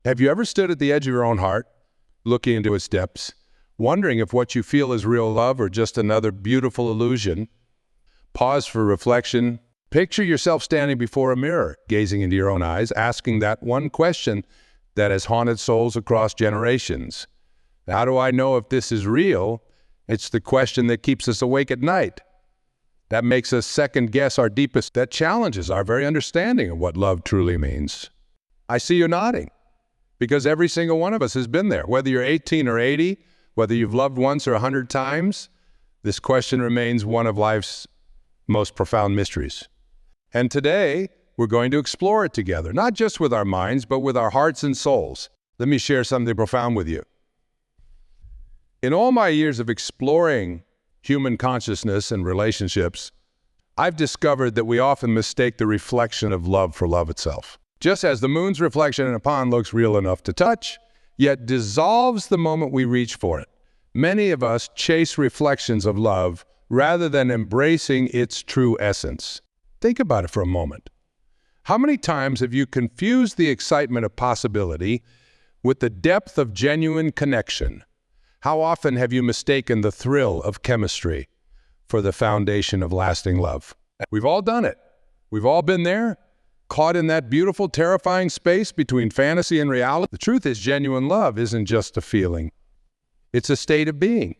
Have you ever stood at the edge of your own heart, looking into its depths, wondering if what you feel is real love or just another beautiful illusion? Pause for reflection. Picture yourself standing before a mirror, gazing into your own eyes, asking that one question that has haunted souls across generations. How do I know if this is real? It's the question that keeps us awake at night. That makes us second guess our deepest, that challenges our very understanding of what love truly means. I see you nodding, because every single one of us has been there. Whether you're 18 or 80, whether you've loved once or 100 times, this question remains one of life's most profound mysteries. And today, we're going to explore it together, not just with our minds, but with our hearts and souls. Let me share something profound with you. In all my years of exploring human consciousness and relationships, I've discovered that we often mistake the reflection of love for love itself. Just as the moon's reflection in a pond looks real enough to touch, yet dissolves the moment we reach for it. Many of us chase reflections of love rather than embracing its true essence. Think about it for a moment. How many times have you confused the excitement of possibility with the depth of genuine connection? How often have you mistaken the thrill of chemistry for the foundation of lasting love? We've all done it. We've all been there, caught in that beautiful, terrifying space between fantasy and reality. The truth is, genuine love isn't just a feeling. It's a state of being.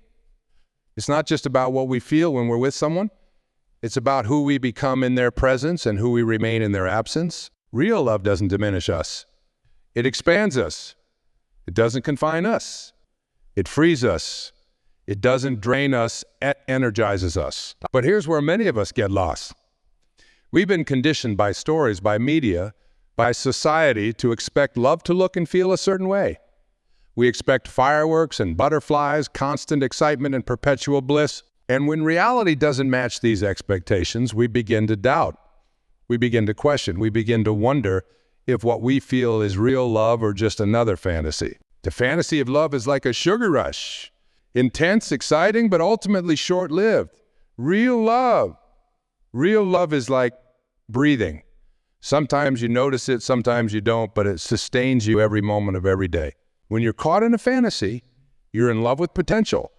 It's not just about what we feel when we're with someone. It's about who we become in their presence and who we remain in their absence. Real love doesn't diminish us. It expands us. It doesn't confine us. It frees us. It doesn't drain us, it energizes us. But here's where many of us get lost. We've been conditioned by stories, by media, by society to expect love to look and feel a certain way. We expect fireworks and butterflies, constant excitement and perpetual bliss. And when reality doesn't match these expectations, we begin to doubt. We begin to question. We begin to wonder if what we feel is real love or just another fantasy. The fantasy of love is like a sugar rush. Intense, exciting, but ultimately short-lived. Real love is like breathing. Sometimes you notice it, sometimes you don't, but it sustains you every moment of every day. When you're caught in a fantasy, you're in love with potential,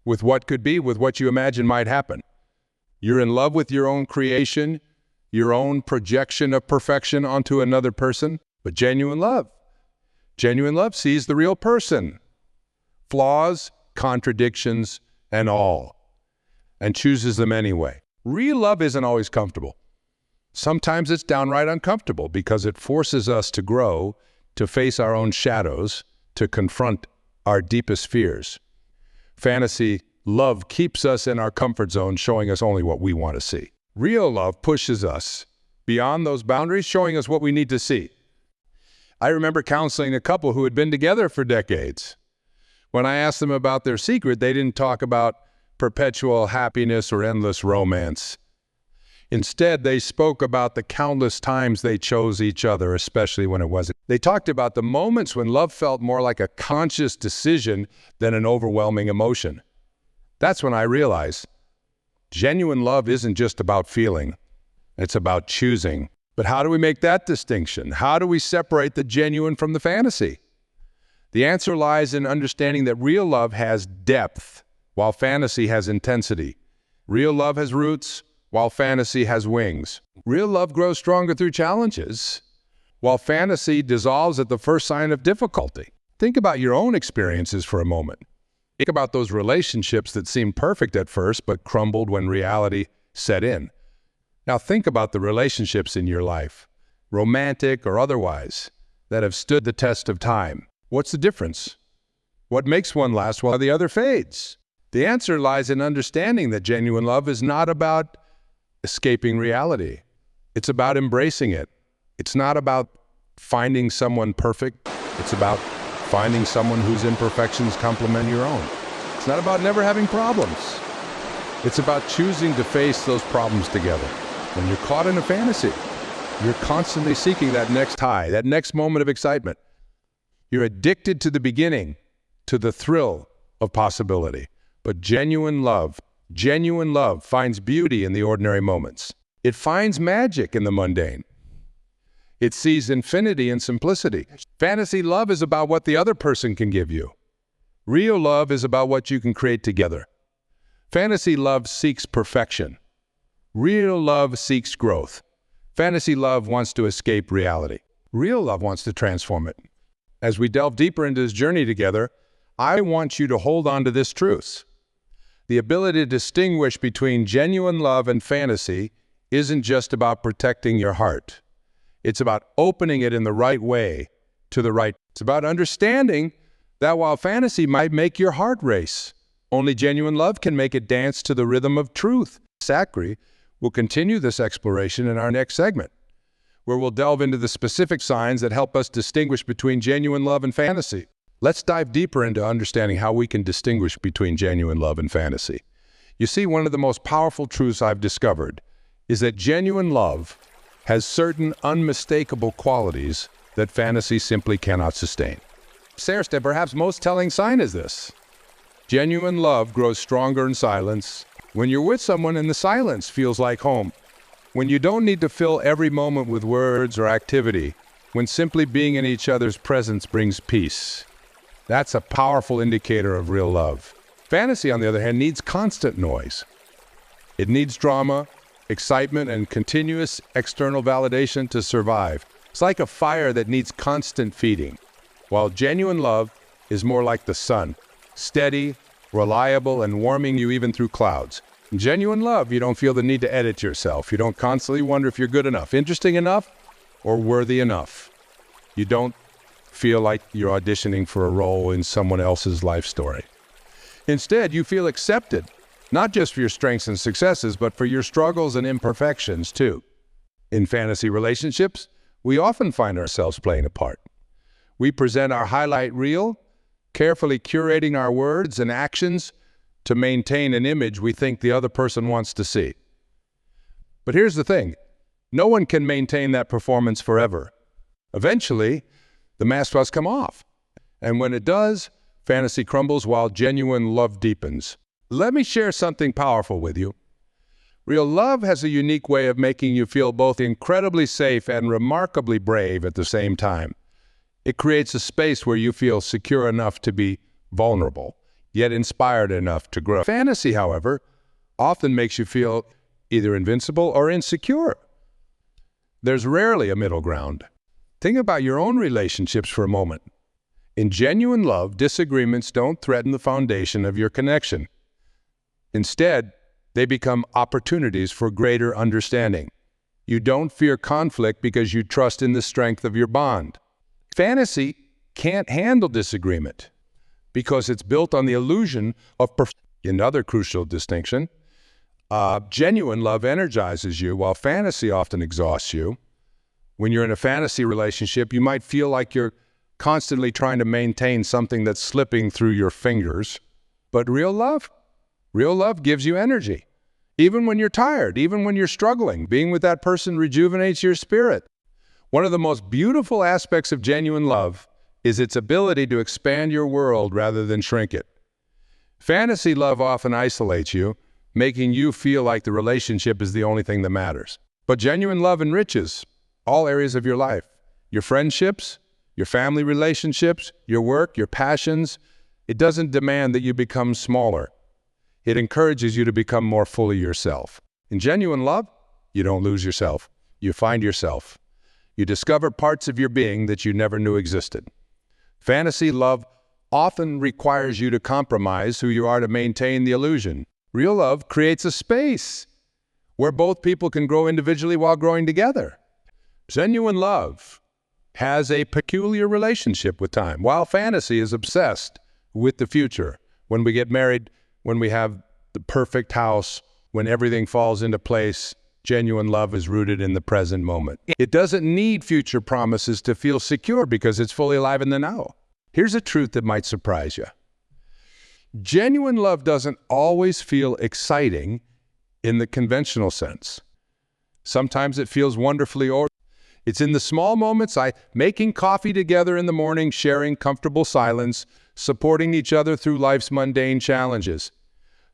with what could be, with what you imagine might happen. You're in love with your own creation, your own projection of perfection onto another person. But genuine love sees the real person, flaws, contradictions, and all, and chooses them anyway. Real love isn't always comfortable. Sometimes it's downright uncomfortable because it forces us to grow, to face our own shadows, to confront our deepest fears. Fantasy love keeps us in our comfort zone, showing us only what we want to see. Real love pushes us beyond those boundaries, showing us what we need to see. I remember counseling a couple who had been together for decades. When I asked them about their secret, they didn't talk about perpetual happiness or endless romance. Instead, they spoke about the countless times they chose each other, especially when it wasn't. They talked about the moments when love felt more like a conscious decision than an overwhelming emotion. That's when I realized genuine love isn't just about feeling. It's about choosing. But how do we make that distinction? How do we separate the genuine from the fantasy? The answer lies in understanding that real love has depth, while fantasy has intensity. Real love has roots, while fantasy has wings. Real love grows stronger through challenges, while fantasy dissolves at the first sign of difficulty. Think about your own experiences for a moment. Think about those relationships that seemed perfect at first, but crumbled when reality set in. Now think about the relationships in your life, romantic or otherwise, that have stood the test of time. What's the difference? What makes one last while the other fades? The answer lies in understanding that genuine love is not about escaping reality. It's about embracing it. It's not about finding someone perfect. It's about finding someone whose imperfections complement your own. It's not about never having problems. It's about choosing to face those problems together. When you're caught in a fantasy, you're constantly seeking that next high, that next moment of excitement. You're addicted to the beginning, to the thrill of possibility. But genuine love finds beauty in the ordinary moments. It finds magic in the mundane. It sees infinity in simplicity. Fantasy love is about what the other person can give you. Real love is about what you can create together. Fantasy love seeks perfection. Real love seeks growth. Fantasy love wants to escape reality. Real love wants to transform it. As we delve deeper into this journey together, I want you to hold on to this truth. The ability to distinguish between genuine love and fantasy isn't just about protecting your heart. It's about opening it in the right way to the right. It's about understanding that while fantasy might make your heart race, only genuine love can make it dance to the rhythm of truth. Zachary will continue this exploration in our next segment, where we'll delve into the specific signs that help us distinguish between genuine love and fantasy. Let's dive deeper into understanding how we can distinguish between genuine love and fantasy. You see, one of the most powerful truths I've discovered is that genuine love has certain unmistakable qualities that fantasy simply cannot sustain. First and perhaps most telling sign is this. Genuine love grows stronger in silence. When you're with someone and the silence feels like home. When you don't need to fill every moment with words or activity. When simply being in each other's presence brings peace. That's a powerful indicator of real love. Fantasy, on the other hand, needs constant noise. It needs drama, excitement, and continuous external validation to survive. It's like a fire that needs constant feeding, while genuine love is more like the sun, steady, reliable, and warming you even through clouds. In genuine love, you don't feel the need to edit yourself. You don't constantly wonder if you're good enough, interesting enough, or worthy enough. You don't feel like you're auditioning for a role in someone else's life story. Instead, you feel accepted, not just for your strengths and successes, but for your struggles and imperfections too. In fantasy relationships, we often find ourselves playing a part. We present our highlight reel, carefully curating our words and actions to maintain an image we think the other person wants to see. But here's the thing, no one can maintain that performance forever. Eventually, the mask must come off. And when it does, fantasy crumbles while genuine love deepens. Let me share something powerful with you. Real love has a unique way of making you feel both incredibly safe and remarkably brave at the same time. It creates a space where you feel secure enough to be vulnerable, yet inspired enough to grow. Fantasy, however, often makes you feel either invincible or insecure. There's rarely a middle ground. Think about your own relationships for a moment. In genuine love, disagreements don't threaten the foundation of your connection. Instead, they become opportunities for greater understanding. You don't fear conflict because you trust in the strength of your bond. Fantasy can't handle disagreement because it's built on the illusion of perfection. Another crucial distinction, genuine love energizes you while fantasy often exhausts you. When you're in a fantasy relationship, you might feel like you're constantly trying to maintain something that's slipping through your fingers. But real love gives you energy. Even when you're tired, even when you're struggling, being with that person rejuvenates your spirit. One of the most beautiful aspects of genuine love is its ability to expand your world rather than shrink it. Fantasy love often isolates you, making you feel like the relationship is the only thing that matters. But genuine love enriches all areas of your life. Your friendships, your family relationships, your work, your passions. It doesn't demand that you become smaller. It encourages you to become more fully yourself. In genuine love, you don't lose yourself. You find yourself. You discover parts of your being that you never knew existed. Fantasy love often requires you to compromise who you are to maintain the illusion. Real love creates a space where both people can grow individually while growing together. Genuine love has a peculiar relationship with time, while fantasy is obsessed with the future. When we get married, when we have the perfect house, when everything falls into place, genuine love is rooted in the present moment. It doesn't need future promises to feel secure because it's fully alive in the now. Here's a truth that might surprise you. Genuine love doesn't always feel exciting in the conventional sense. Sometimes it feels wonderfully ordinary. It's in the small moments, making coffee together in the morning, sharing comfortable silence, supporting each other through life's mundane challenges.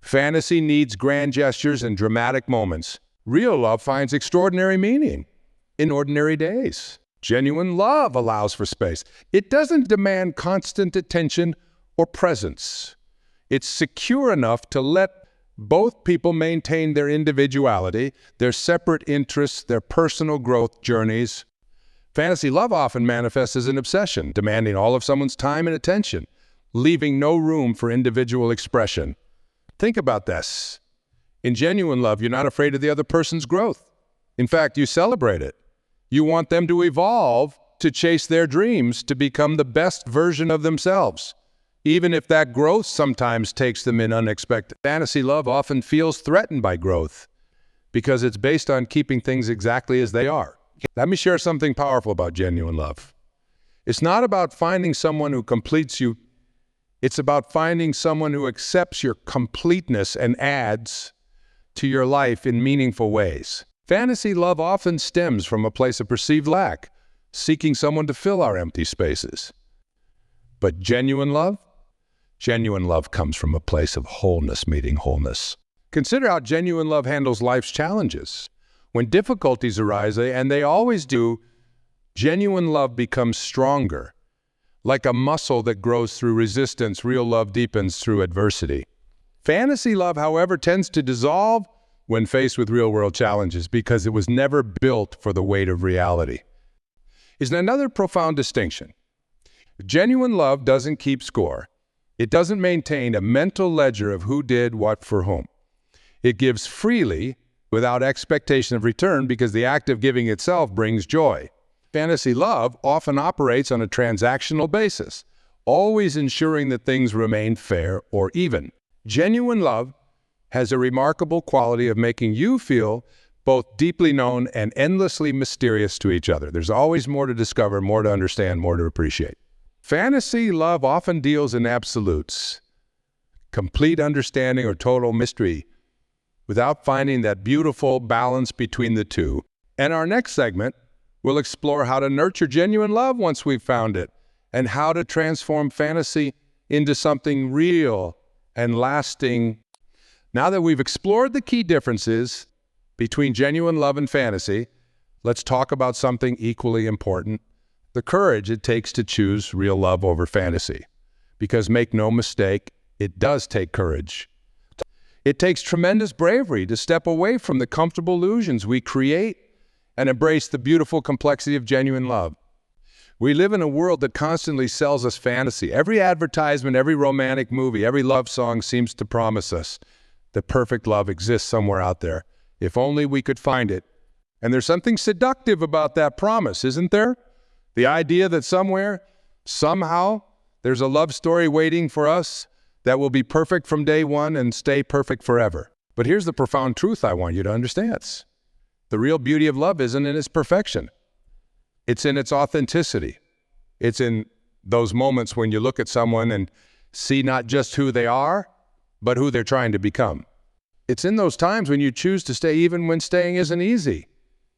Fantasy needs grand gestures and dramatic moments. Real love finds extraordinary meaning in ordinary days. Genuine love allows for space. It doesn't demand constant attention or presence. It's secure enough to let both people maintain their individuality, their separate interests, their personal growth journeys. Fantasy love often manifests as an obsession, demanding all of someone's time and attention, leaving no room for individual expression. Think about this. In genuine love, you're not afraid of the other person's growth. In fact, you celebrate it. You want them to evolve, to chase their dreams, to become the best version of themselves, even if that growth sometimes takes them in unexpected. Fantasy love often feels threatened by growth because it's based on keeping things exactly as they are. Let me share something powerful about genuine love. It's not about finding someone who completes you. It's about finding someone who accepts your completeness and adds to your life in meaningful ways. Fantasy love often stems from a place of perceived lack, seeking someone to fill our empty spaces. But genuine love comes from a place of wholeness meeting wholeness. Consider how genuine love handles life's challenges. When difficulties arise, and they always do, genuine love becomes stronger. Like a muscle that grows through resistance, real love deepens through adversity. Fantasy love, however, tends to dissolve when faced with real-world challenges because it was never built for the weight of reality. Is another profound distinction. Genuine love doesn't keep score. It doesn't maintain a mental ledger of who did what for whom. It gives freely without expectation of return because the act of giving itself brings joy. Fantasy love often operates on a transactional basis, always ensuring that things remain fair or even. Genuine love has a remarkable quality of making you feel both deeply known and endlessly mysterious to each other. There's always more to discover, more to understand, more to appreciate. Fantasy love often deals in absolutes, complete understanding or total mystery, without finding that beautiful balance between the two. In our next segment, we'll explore how to nurture genuine love once we've found it, and how to transform fantasy into something real and lasting. Now that we've explored the key differences between genuine love and fantasy, let's talk about something equally important: the courage it takes to choose real love over fantasy. Because make no mistake, it does take courage. It takes tremendous bravery to step away from the comfortable illusions we create and embrace the beautiful complexity of genuine love. We live in a world that constantly sells us fantasy. Every advertisement, every romantic movie, every love song seems to promise us that perfect love exists somewhere out there, if only we could find it. And there's something seductive about that promise, isn't there? The idea that somewhere, somehow, there's a love story waiting for us that will be perfect from day one and stay perfect forever. But here's the profound truth I want you to understand. The real beauty of love isn't in its perfection. It's in its authenticity. It's in those moments when you look at someone and see not just who they are, but who they're trying to become. It's in those times when you choose to stay even when staying isn't easy.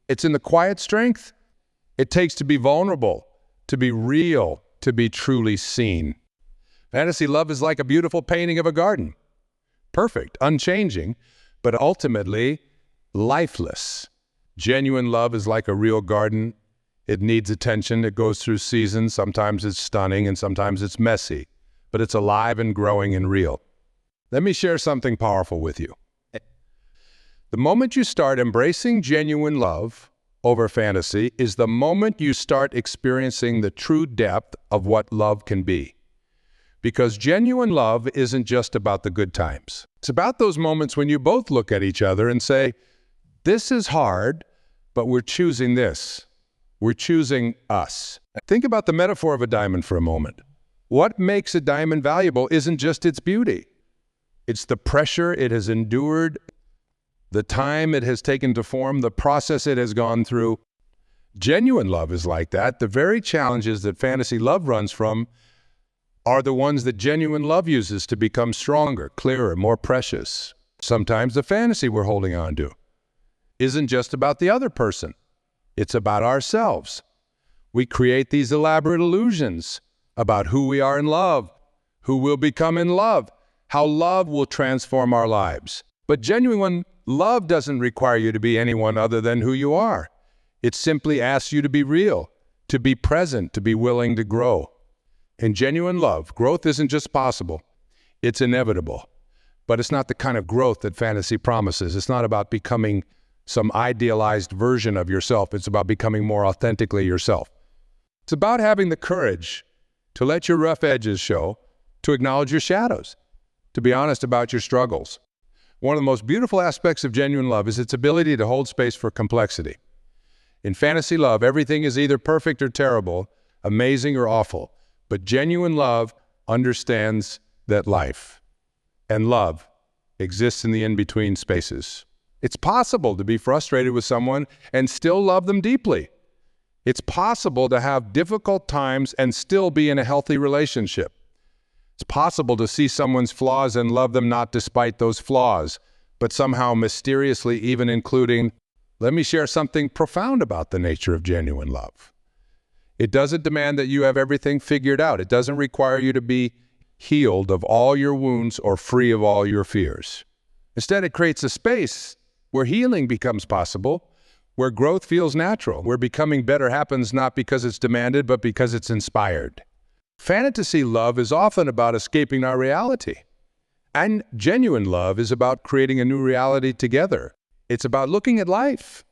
It's in the quiet strength it takes to be vulnerable, to be real, to be truly seen. Fantasy love is like a beautiful painting of a garden. Perfect, unchanging, but ultimately lifeless. Genuine love is like a real garden. It needs attention. It goes through seasons. Sometimes it's stunning and sometimes it's messy, but it's alive and growing and real. Let me share something powerful with you. The moment you start embracing genuine love over fantasy is the moment you start experiencing the true depth of what love can be. Because genuine love isn't just about the good times. It's about those moments when you both look at each other and say, this is hard, but we're choosing this. We're choosing us. Think about the metaphor of a diamond for a moment. What makes a diamond valuable isn't just its beauty. It's the pressure it has endured, the time it has taken to form, the process it has gone through. Genuine love is like that. The very challenges that fantasy love runs from are the ones that genuine love uses to become stronger, clearer, more precious. Sometimes the fantasy we're holding on to isn't just about the other person. It's about ourselves. We create these elaborate illusions about who we are in love, who we'll become in love, how love will transform our lives. But genuine love doesn't require you to be anyone other than who you are. It simply asks you to be real, to be present, to be willing to grow. In genuine love, growth isn't just possible, it's inevitable. But it's not the kind of growth that fantasy promises. It's not about becoming some idealized version of yourself. It's about becoming more authentically yourself. It's about having the courage to let your rough edges show, to acknowledge your shadows, to be honest about your struggles. One of the most beautiful aspects of genuine love is its ability to hold space for complexity. In fantasy love, everything is either perfect or terrible, amazing or awful. But genuine love understands that life and love exists in the in-between spaces. It's possible to be frustrated with someone and still love them deeply. It's possible to have difficult times and still be in a healthy relationship. It's possible to see someone's flaws and love them not despite those flaws, but somehow mysteriously even including. Let me share something profound about the nature of genuine love. It doesn't demand that you have everything figured out. It doesn't require you to be healed of all your wounds or free of all your fears. Instead, it creates a space where healing becomes possible, where growth feels natural, where becoming better happens not because it's demanded, but because it's inspired. Fantasy love is often about escaping our reality. And genuine love is about creating a new reality together. It's about looking at life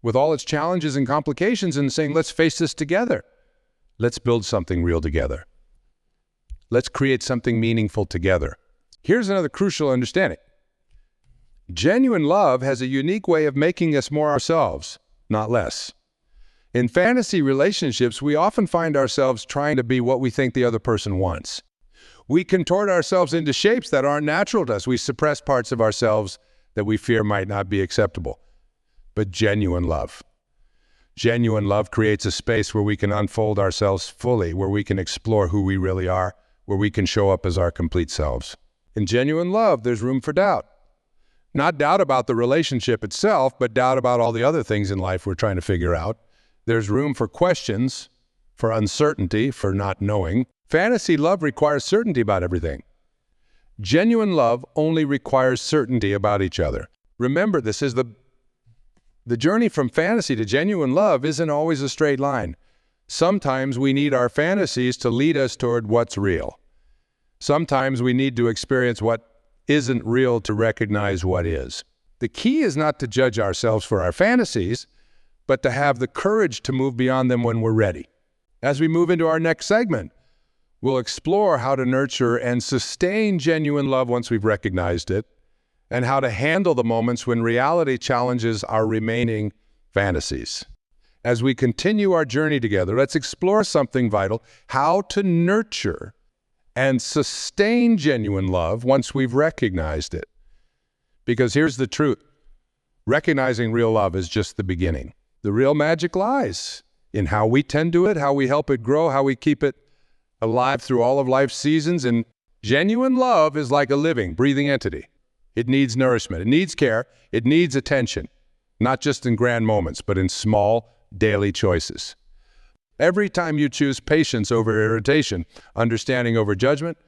with all its challenges and complications and saying, let's face this together. Let's build something real together. Let's create something meaningful together. Here's another crucial understanding. Genuine love has a unique way of making us more ourselves, not less. In fantasy relationships, we often find ourselves trying to be what we think the other person wants. We contort ourselves into shapes that aren't natural to us. We suppress parts of ourselves that we fear might not be acceptable. But genuine love creates a space where we can unfold ourselves fully, where we can explore who we really are, where we can show up as our complete selves. In genuine love, there's room for doubt. Not doubt about the relationship itself, but doubt about all the other things in life we're trying to figure out. There's room for questions, for uncertainty, for not knowing. Fantasy love requires certainty about everything. Genuine love only requires certainty about each other. Remember, this is the journey from fantasy to genuine love isn't always a straight line. Sometimes we need our fantasies to lead us toward what's real. Sometimes we need to experience what isn't real to recognize what is. The key is not to judge ourselves for our fantasies, but to have the courage to move beyond them when we're ready. As we move into our next segment, we'll explore how to nurture and sustain genuine love once we've recognized it, and how to handle the moments when reality challenges our remaining fantasies. As we continue our journey together, let's explore something vital: how to nurture and sustain genuine love once we've recognized it. Because here's the truth: recognizing real love is just the beginning. The real magic lies in how we tend to it, how we help it grow, how we keep it alive through all of life's seasons. And genuine love is like a living, breathing entity. It needs nourishment, it needs care, it needs attention, not just in grand moments, but in small, daily choices. Every time you choose patience over irritation, understanding over judgment,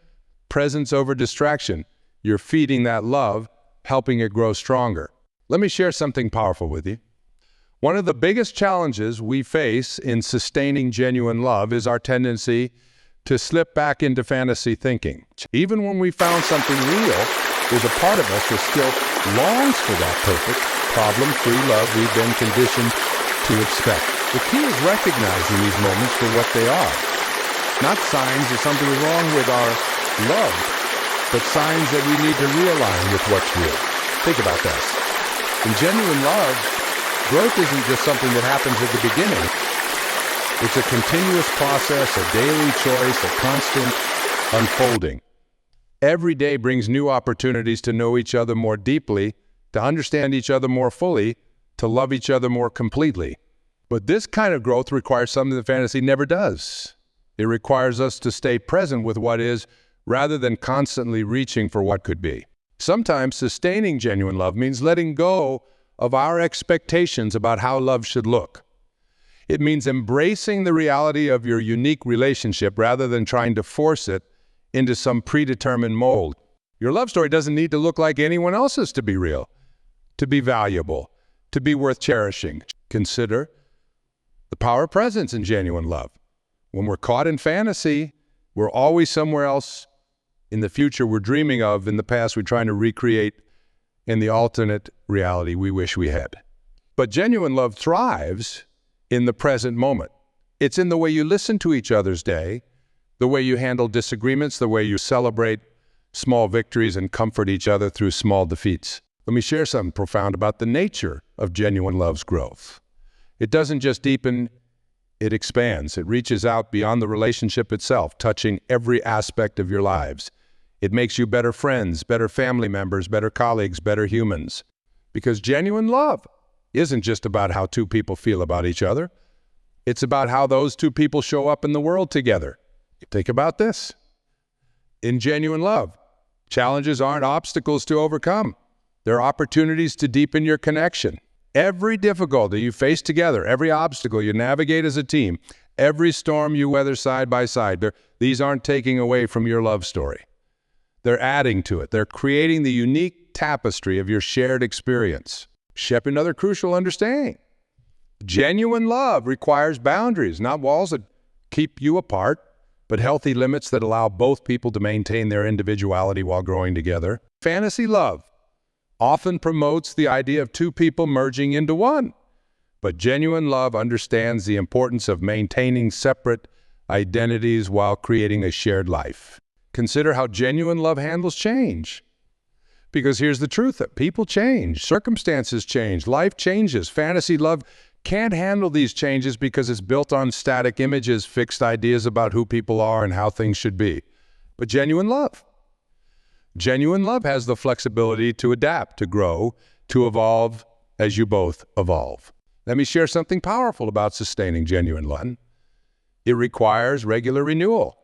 presence over distraction, you're feeding that love, helping it grow stronger. Let me share something powerful with you. One of the biggest challenges we face in sustaining genuine love is our tendency to slip back into fantasy thinking. Even when we found something real, there's a part of us that still longs for that perfect, problem-free love we've been conditioned to expect. The key is recognizing these moments for what they are. Not signs that something is wrong with our love, but signs that we need to realign with what's real. Think about this. In genuine love, growth isn't just something that happens at the beginning. It's a continuous process, a daily choice, a constant unfolding. Every day brings new opportunities to know each other more deeply, to understand each other more fully, to love each other more completely. But this kind of growth requires something that fantasy never does. It requires us to stay present with what is, rather than constantly reaching for what could be. Sometimes sustaining genuine love means letting go of our expectations about how love should look. It means embracing the reality of your unique relationship rather than trying to force it into some predetermined mold. Your love story doesn't need to look like anyone else's to be real, to be valuable, to be worth cherishing. Consider The power of presence in genuine love. When we're caught in fantasy, we're always somewhere else in the future we're dreaming of. In the past, we're trying to recreate in the alternate reality we wish we had. But genuine love thrives in the present moment. It's in the way you listen to each other's day, the way you handle disagreements, the way you celebrate small victories and comfort each other through small defeats. Let me share something profound about the nature of genuine love's growth. It doesn't just deepen, it expands. It reaches out beyond the relationship itself, touching every aspect of your lives. It makes you better friends, better family members, better colleagues, better humans. Because genuine love isn't just about how two people feel about each other. It's about how those two people show up in the world together. Think about this. In genuine love, challenges aren't obstacles to overcome. They're opportunities to deepen your connection. Every difficulty you face together, every obstacle you navigate as a team, every storm you weather side by side, these aren't taking away from your love story. They're adding to it. They're creating the unique tapestry of your shared experience. Shep another crucial understanding. Genuine love requires boundaries, not walls that keep you apart, but healthy limits that allow both people to maintain their individuality while growing together. Fantasy love often promotes the idea of two people merging into one, but genuine love understands the importance of maintaining separate identities while creating a shared life. Consider how genuine love handles change. Because here's the truth, that people change, circumstances change, life changes. Fantasy love can't handle these changes because it's built on static images, fixed ideas about who people are and how things should be. But genuine love has the flexibility to adapt, to grow, to evolve as you both evolve. Let me share something powerful about sustaining genuine love. It requires regular renewal,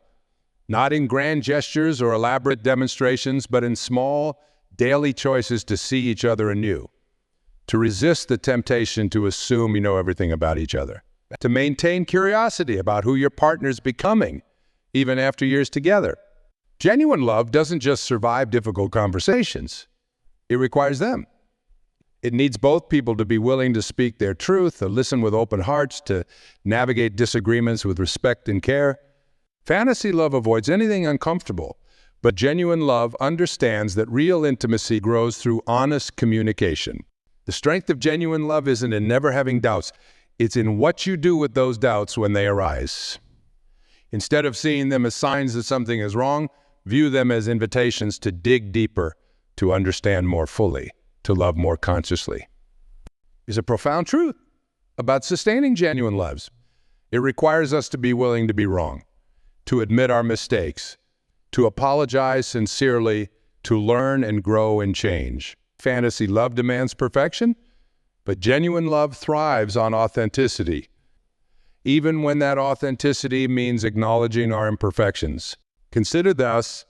not in grand gestures or elaborate demonstrations, but in small, daily choices to see each other anew, to resist the temptation to assume you know everything about each other, to maintain curiosity about who your partner's becoming, even after years together. Genuine love doesn't just survive difficult conversations. It requires them. It needs both people to be willing to speak their truth, to listen with open hearts, to navigate disagreements with respect and care. Fantasy love avoids anything uncomfortable, but genuine love understands that real intimacy grows through honest communication. The strength of genuine love isn't in never having doubts. It's in what you do with those doubts when they arise. Instead of seeing them as signs that something is wrong, view them as invitations to dig deeper, to understand more fully, to love more consciously. It's a profound truth about sustaining genuine loves. It requires us to be willing to be wrong, to admit our mistakes, to apologize sincerely, to learn and grow and change. Fantasy love demands perfection, but genuine love thrives on authenticity, even when that authenticity means acknowledging our imperfections. Consider thus,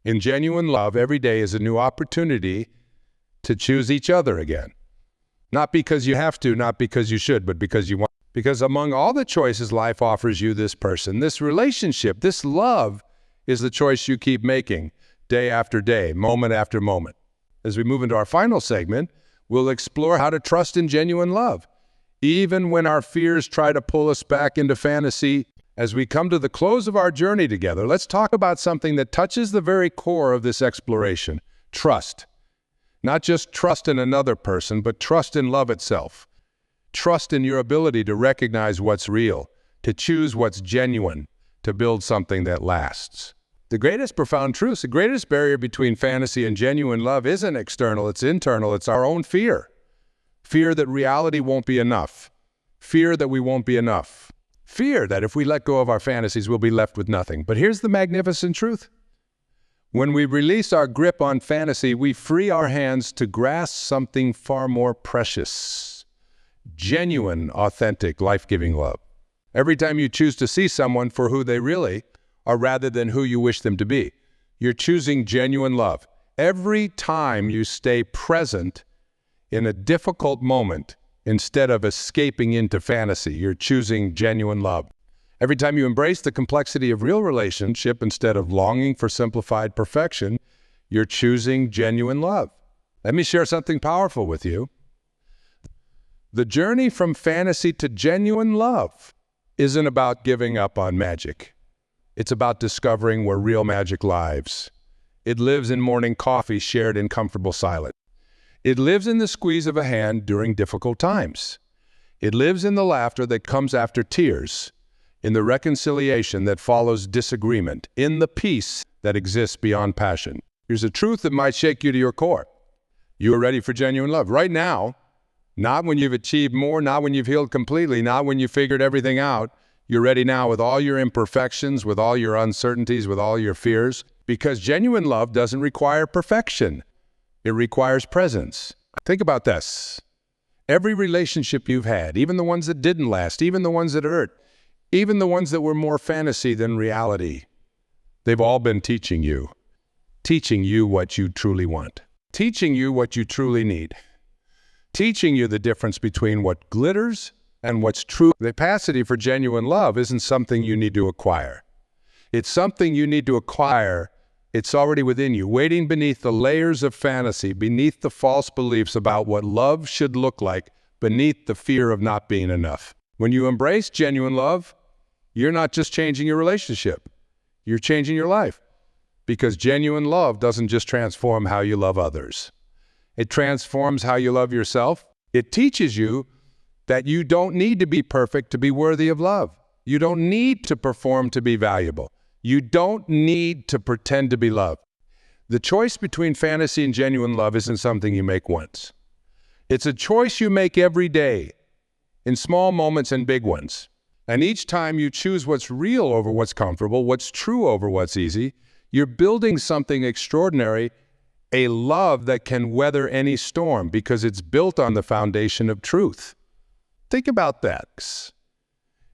in genuine love, every day is a new opportunity to choose each other again. Not because you have to, not because you should, but because you want. Because among all the choices life offers you, this person, this relationship, this love is the choice you keep making day after day, moment after moment. As we move into our final segment, we'll explore how to trust in genuine love, even when our fears try to pull us back into fantasy. As we come to the close of our journey together, let's talk about something that touches the very core of this exploration: trust. Not just trust in another person, but trust in love itself. Trust in your ability to recognize what's real, to choose what's genuine, to build something that lasts. The greatest profound truth, the greatest barrier between fantasy and genuine love isn't external, it's internal. It's our own fear. Fear that reality won't be enough. Fear that we won't be enough. Fear that if we let go of our fantasies, we'll be left with nothing. But here's the magnificent truth. When we release our grip on fantasy, we free our hands to grasp something far more precious. Genuine, authentic, life-giving love. Every time you choose to see someone for who they really are rather than who you wish them to be, you're choosing genuine love. Every time you stay present in a difficult moment, instead of escaping into fantasy, you're choosing genuine love. Every time you embrace the complexity of real relationship instead of longing for simplified perfection, you're choosing genuine love. Let me share something powerful with you. The journey from fantasy to genuine love isn't about giving up on magic. It's about discovering where real magic lives. It lives in morning coffee shared in comfortable silence. It lives in the squeeze of a hand during difficult times. It lives in the laughter that comes after tears, in the reconciliation that follows disagreement, in the peace that exists beyond passion. Here's a truth that might shake you to your core. You are ready for genuine love right now, not when you've achieved more, not when you've healed completely, not when you've figured everything out. You're ready now with all your imperfections, with all your uncertainties, with all your fears, because genuine love doesn't require perfection. It requires presence. Think about this. Every relationship you've had, even the ones that didn't last, even the ones that hurt, even the ones that were more fantasy than reality, they've all been teaching you what you truly want, teaching you what you truly need, teaching you the difference between what glitters and what's true. The capacity for genuine love isn't something you need to acquire. It's something you need to acquire. It's already within you, waiting beneath the layers of fantasy, beneath the false beliefs about what love should look like, beneath the fear of not being enough. When you embrace genuine love, you're not just changing your relationship, you're changing your life. Because genuine love doesn't just transform how you love others. It transforms how you love yourself. It teaches you that you don't need to be perfect to be worthy of love. You don't need to perform to be valuable. You don't need to pretend to be loved. The choice between fantasy and genuine love isn't something you make once. It's a choice you make every day, in small moments and big ones. And each time you choose what's real over what's comfortable, what's true over what's easy, you're building something extraordinary, a love that can weather any storm because it's built on the foundation of truth. Think about that.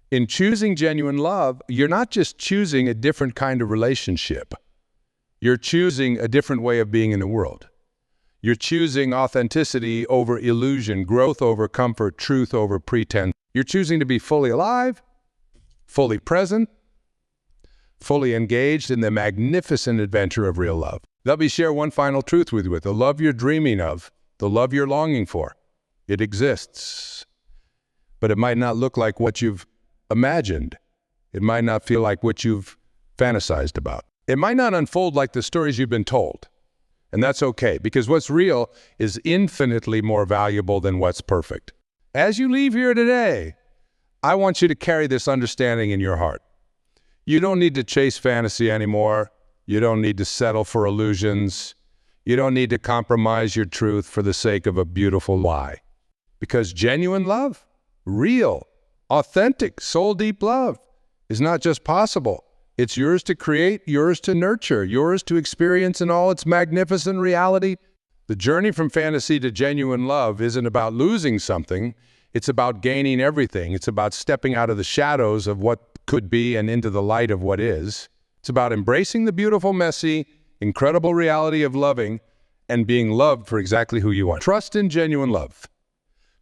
In choosing genuine love, you're not just choosing a different kind of relationship. You're choosing a different way of being in the world. You're choosing authenticity over illusion, growth over comfort, truth over pretense. You're choosing to be fully alive, fully present, fully engaged in the magnificent adventure of real love. Let me share one final truth with you. The love you're dreaming of, the love you're longing for, it exists. But it might not look like what you've imagined. It might not feel like what you've fantasized about. It might not unfold like the stories you've been told. And that's okay, because what's real is infinitely more valuable than what's perfect. As you leave here today, I want you to carry this understanding in your heart. You don't need to chase fantasy anymore. You don't need to settle for illusions. You don't need to compromise your truth for the sake of a beautiful lie. Because genuine love, real, authentic, soul-deep love is not just possible. It's yours to create, yours to nurture, yours to experience in all its magnificent reality. The journey from fantasy to genuine love isn't about losing something. It's about gaining everything. It's about stepping out of the shadows of what could be and into the light of what is. It's about embracing the beautiful, messy, incredible reality of loving and being loved for exactly who you are. Trust in genuine love.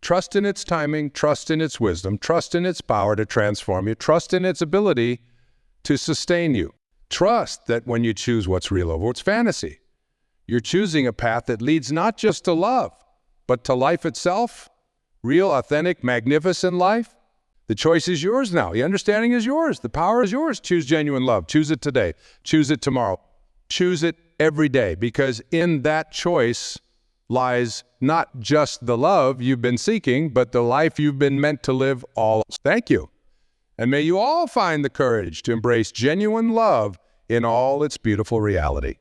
Trust in its timing, trust in its wisdom, trust in its power to transform you, trust in its ability to sustain you. Trust that when you choose what's real over what's fantasy, you're choosing a path that leads not just to love, but to life itself, real, authentic, magnificent life. The choice is yours now. The understanding is yours. The power is yours. Choose genuine love. Choose it today. Choose it tomorrow. Choose it every day, because in that choice lies not just the love you've been seeking, but the life you've been meant to live all. Thank you. And may you all find the courage to embrace genuine love in all its beautiful reality.